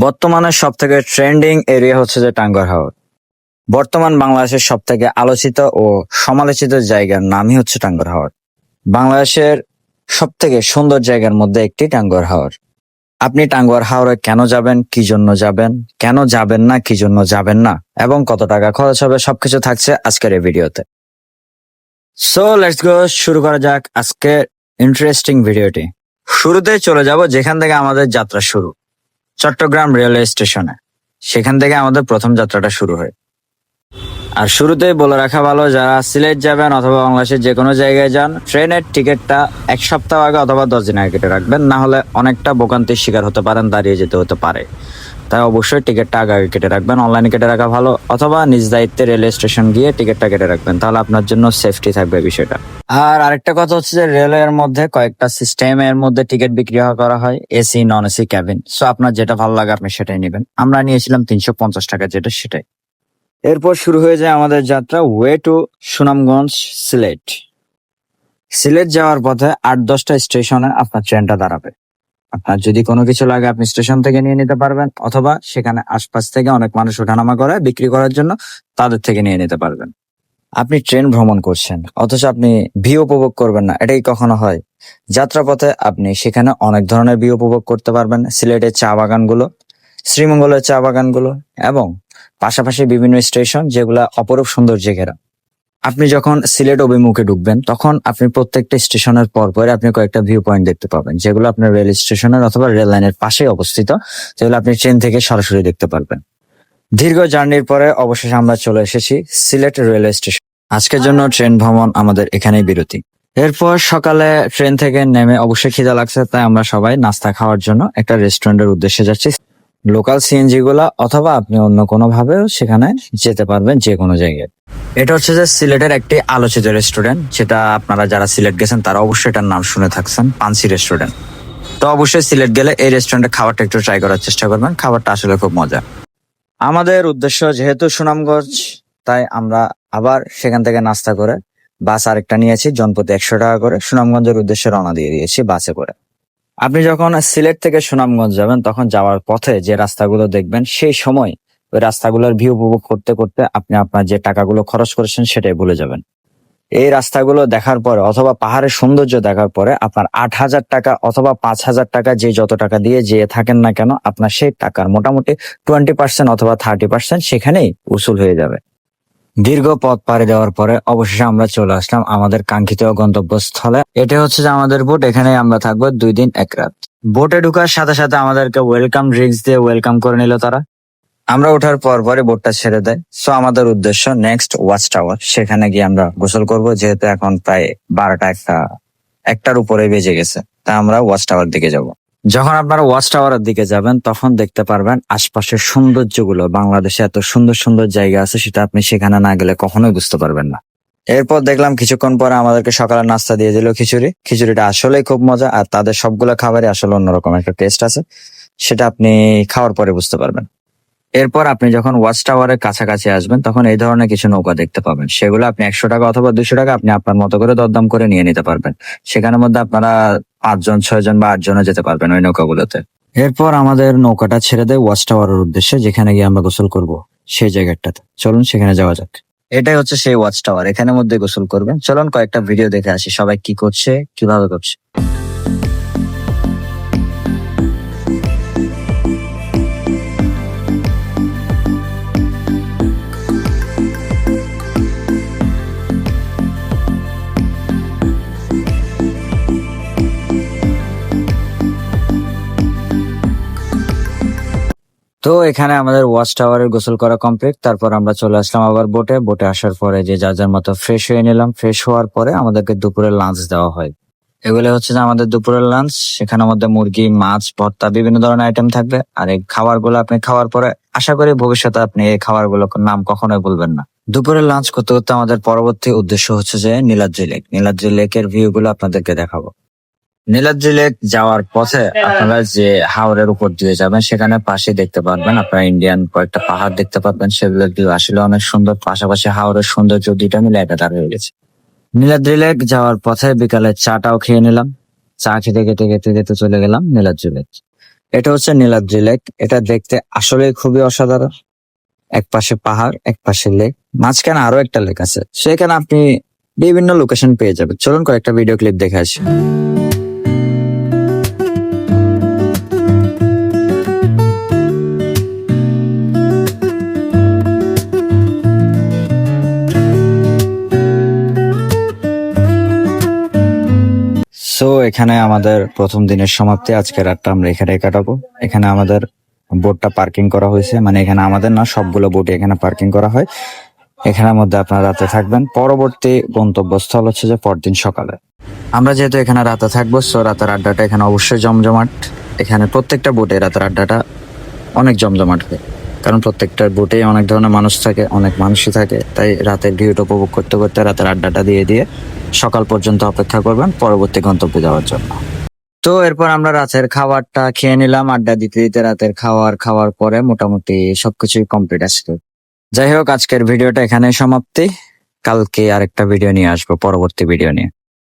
বর্তমানে সব থেকে ট্রেন্ডিং এরিয়া হচ্ছে যে টাঙ্গুয়ার হাওর। বর্তমান বাংলাদেশের সব থেকে আলোচিত ও সমালোচিত জায়গার নামই হচ্ছে টাঙ্গুয়ার হাওর। বাংলাদেশের সব থেকে সুন্দর জায়গার মধ্যে একটি টাঙ্গুয়ার হাওর। আপনি টাঙ্গুয়ার হাওরে কেন যাবেন, কি জন্য যাবেন, কেন যাবেন না, কি জন্য যাবেন না এবং কত টাকা খরচ হবে সবকিছু থাকছে আজকের এই ভিডিওতে। সো লেটস গো, শুরু করা যাক আজকের ইন্টারেস্টিং ভিডিওটি। শুরুতে চলে যাব যেখান থেকে আমাদের যাত্রা শুরু, চট্টগ্রাম রেলওয়ে স্টেশনে। সেখান থেকে আমাদের প্রথম যাত্রাটা শুরু হয়। আর শুরুতেই বলে রাখা ভালো, যারা সিলেট যাবেন অথবা বাংলাদেশের যে কোনো জায়গায় যান, ট্রেনের টিকিটটা এক সপ্তাহ আগে অথবা 10 দিন আগে কেটে রাখবেন, না হলে অনেকটা ভোগান্তির শিকার হতে পারেন, দাঁড়িয়ে যেতে হতে পারে। তাই অবশ্যই টিকিটটা আগে আগে কেটে রাখবেন, অনলাইনে কেটে রাখা ভালো, অথবা নিজ দায়িত্বে রেলওয়ে স্টেশন গিয়ে টিকিটটা কেটে রাখবেন, তাহলে আপনার জন্য সেফটি থাকবে বিষয়টা। আর আরেকটা কথা হচ্ছে যে রেলওয়ের মধ্যে কয়েকটা সিস্টেমের মধ্যে টিকিট বিক্রি করা হয়, AC, non AC, cabin. So আপনার যেটা ভালো লাগে আপনি সেটাই নেবেন। আমরা নিয়েছিলাম 350 টাকা, যেটা সেটাই। এরপর শুরু হয়ে যায় আমাদের যাত্রা ওয়ে টু সুনামগঞ্জ, সিলেট। সিলেট যাওয়ার পথে 8-10টা স্টেশনে আপনার ট্রেনটা দাঁড়াবে। আপনার যদি কোনো কিছু লাগে আপনি স্টেশন থেকে নিয়ে নিতে পারবেন, অথবা সেখানে আশপাশ থেকে অনেক মানুষ ওঠানামা করে বিক্রি করার জন্য, তাদের থেকে নিয়ে নিতে পারবেন। আপনি ট্রেন ভ্রমণ করছেন অথচ আপনি ভিউ উপভোগ করবেন না, এটাই কখনো হয়? যাত্রাপথে আপনি সেখানে অনেক ধরনের ভিউ উপভোগ করতে পারবেন। সিলেটের চা বাগানগুলো, শ্রীমঙ্গলের চা বাগানগুলো এবং পাশাপাশি বিভিন্ন স্টেশন যেগুলা অপরূপ সৌন্দর্যে ঘেরা। আপনি যখন সিলেট অভিমুখে ঢুকবেন তখন আপনি প্রত্যেকটা স্টেশনের পর পরে আপনি কয়েকটা ভিউ পয়েন্ট দেখতে পাবেন, যেগুলো আপনার রেল স্টেশনের অথবা রেল লাইনের পাশে অবস্থিত, যেগুলো আপনি ট্রেন থেকে সরাসরি দেখতে পারবেন। দীর্ঘ জার্নির পরে অবশেষে আমরা চলে এসেছি সিলেট রেলওয়ে স্টেশন। আজকের জন্য ট্রেন ভ্রমণ আমাদের এখানেই বিরতি। এরপর সকালে ট্রেন থেকে নেমে অবশ্যই খিদা লাগছে, তাই আমরা সবাই নাস্তা খাওয়ার জন্য একটা রেস্টুরেন্টের উদ্দেশ্যে যাচ্ছি। লোকাল সিএনজি গুলা অথবা আপনি অন্য কোনো ভাবেও সেখানে যেতে পারবেন, যে কোনো জায়গায়। এটা হচ্ছে যে সিলেটের একটি আলোচিত রেস্টুরেন্ট, যেটা আপনারা যারা সিলেট গেছেন তারা অবশ্যই এটার নাম শুনে থাকছেন, পানসি রেস্টুরেন্ট। তো অবশ্যই সিলেট গেলে এই রেস্টুরেন্টে খাবারটা একটু ট্রাই করার চেষ্টা করবেন, খাবারটা আসলে খুব মজা। আমাদের উদ্দেশ্য যেহেতু সুনামগঞ্জ, তাই আমরা আবার সেখান থেকে নাস্তা করে বাস আরেকটা নিয়েছি, জনপ্রতি 100 টাকা করে। সুনামগঞ্জের উদ্দেশ্যে রওনা দিয়ে দিয়েছি বাসে করে। আপনি যখন সিলেট থেকে সুনামগঞ্জ যাবেন তখন যাওয়ার পথে যে রাস্তাগুলো দেখবেন, সেই সময় ওই রাস্তাগুলোর ভিউ উপভোগ করতে করতে আপনি আপনার যে টাকাগুলো খরচ করেছেন সেটাই ভুলে যাবেন। এই রাস্তাগুলো দেখার পরে অথবা পাহাড়ের সৌন্দর্য দেখার পরে আপনার 8,000 টাকা অথবা 5,000 টাকা, যে যত টাকা দিয়ে যেয়ে থাকেন না কেন, আপনার সেই টাকার মোটামুটি 20% অথবা 30% সেখানেই উসুল হয়ে যাবে। দীর্ঘ পথ পাড়ি দেওয়ার পরে অবশেষে আমরা চলে আসলাম আমাদের কাঙ্ক্ষিত গন্তব্যস্থলে। এটা হচ্ছে যে আমাদের বোট, এখানে আমরা থাকবো 2 দিন 1 রাত। বোটে ঢুকার সাথে সাথে আমাদেরকে ওয়েলকাম ড্রিঙ্কস দিয়ে ওয়েলকাম করে নিল তারা। আমরা ওঠার পর পরে বোটটা ছেড়ে দেয়। সো আমাদের উদ্দেশ্য নেক্সট ওয়াচ টাওয়ার, সেখানে গিয়ে আমরা গোসল করব, যেহেতু এখন প্রায় 12টা একটার উপরে বেজে গেছে, তাই আমরা ওয়াচ টাওয়ার দিকে যাব। যখন আপনারা ওয়াচ টাওয়ারের দিকে যাবেন তখন দেখতে পারবেন আশপাশের সৌন্দর্যগুলো। বাংলাদেশে এত সুন্দর সুন্দর জায়গা আছে, সেটা আপনি সেখানে না গেলে কখনোই বুঝতে পারবেন না। এরপর দেখলাম কিছুক্ষণ পরে আমাদেরকে সকালে নাস্তা দিয়ে দিল খিচুড়ি। খিচুড়িটা আসলেই খুব মজা, আর তাদের সবগুলো খাবারই আসলে অন্যরকম একটা টেস্ট আছে, সেটা আপনি খাওয়ার পরে বুঝতে পারবেন। এরপর আপনি যখন ওয়াচ টাওয়ারের কাছাকাছি আসবেন তখন এই ধরনের কিছু নৌকা দেখতে পাবেন, সেগুলো আপনি 100 টাকা অথবা 200 টাকা আপনি আপনার মতো করে দরদাম করে নিয়ে নিতে পারবেন। সেখানের মধ্যে আপনারা 5 জন, 6 জন বা 8 জনও যেতে পারবেন ওই নৌকাগুলোতে। এরপর আমাদের নৌকাটা ছেড়ে দেয় ওয়াচ টাওয়ারের উদ্দেশ্যে, যেখানে গিয়ে আমরা গোসল করব সেই জায়গাটাতে। চলুন সেখানে যাওয়া যাক। এটাই হচ্ছে সেই ওয়াচ টাওয়ার, এখানের মধ্যে গোসল করবেন। চলুন কয়েকটা ভিডিও দেখে আসি সবাই কি করছে, কিভাবে করছে। তো এখানে আমাদের ওয়াচ টাওয়ারের গোসল করা কমপ্লিট। তারপর আমরা চলে আসলাম আবার বোটে। বোটে আসার পরে যে যার যার মতো ফ্রেশ হয়ে নিলাম। ফ্রেশ হওয়ার পরে আমাদেরকে দুপুরের লাঞ্চ দেওয়া হয়। এগুলো হচ্ছে যে আমাদের দুপুরের লাঞ্চ। সেখানের মধ্যে মুরগি, মাছ, ভর্তা, বিভিন্ন ধরনের আইটেম থাকবে। আর এই খাবারগুলো আপনি খাওয়ার পরে আশা করি ভবিষ্যতে আপনি এই খাবারগুলোর নাম কখনোই ভুলবেন না। দুপুরের লাঞ্চ করতে করতে আমাদের পরবর্তী উদ্দেশ্য হচ্ছে যে নীলাদ্রি লেক। নীলাদ্রি লেকের ভিউ গুলো আপনাদেরকে দেখাবো। নীলাদ্রি লেক যাওয়ার পথে আপনারা যে হাওরের উপর দিয়ে যাবেন সেখানে পাশে দেখতে পারবেন আপনারা ইন্ডিয়ান কয়েকটা পাহাড় দেখতে পারবেন, সেগুলোর ভিউ আসলে অনেক সুন্দর। পাশাপাশি হাওরের সৌন্দর্য দুইটা মিলে একাকার হয়ে গেছে। নীলাদ্রি লেক যাওয়ার পথে বিকালে চাটাও খেয়ে নিলাম। চা খেতে খেতে খেতে খেতে চলে গেলাম নীলাদ্রি লেক। এটা হচ্ছে নীলাদ্রি লেক। এটা দেখতে আসলে খুবই অসাধারণ। এক পাশে পাহাড়, এক পাশে লেক, মাঝখানে আরো একটা লেক আছে। সেখানে আপনি বিভিন্ন লোকেশন পেয়ে যাবেন। চলুন কয়েকটা ভিডিও ক্লিপ দেখে আসি। সো এখানে আমাদের প্রথম দিনের সমাপ্তি। আজকে রাতটা আমরা এখানে কাটাবো। এখানে আমাদের বোটটা পার্কিং করা হয়েছে, মানে এখানে আমাদের না, সবগুলো বোটে এখানে পার্কিং করা হয়। এখানের মধ্যে আপনারা রাতে থাকবেন। পরবর্তী গন্তব্যস্থল হচ্ছে যে পরদিন সকালে। আমরা যেহেতু এখানে রাতে থাকবো, সো রাতের আড্ডাটা এখানে অবশ্যই জমজমাট। এখানে প্রত্যেকটা বোটে রাতের আড্ডাটা অনেক জমজমাট হয়, কারণ প্রত্যেকটা বোটে অনেক ধরনের মানুষ থাকে, অনেক মানুষই থাকে। তাই রাতের ভিউটা উপভোগ করতে করতে রাতের আড্ডাটা দিয়ে দিয়ে সকাল পর্যন্ত অপেক্ষা করবেন পরবর্তী গন্তব্যে যাওয়ার জন্য। তো এরপর আমরা রাতের খাবারটা খেয়ে নিলাম। আড্ডা দিতে দিতে রাতের খাওয়ার পরে মোটামুটি সবকিছুই কমপ্লিট আসলো। যাই হোক, আজকের ভিডিওটা এখানে সমাপ্তি। কালকে আরেকটা ভিডিও নিয়ে আসবো, পরবর্তী ভিডিও নিয়ে।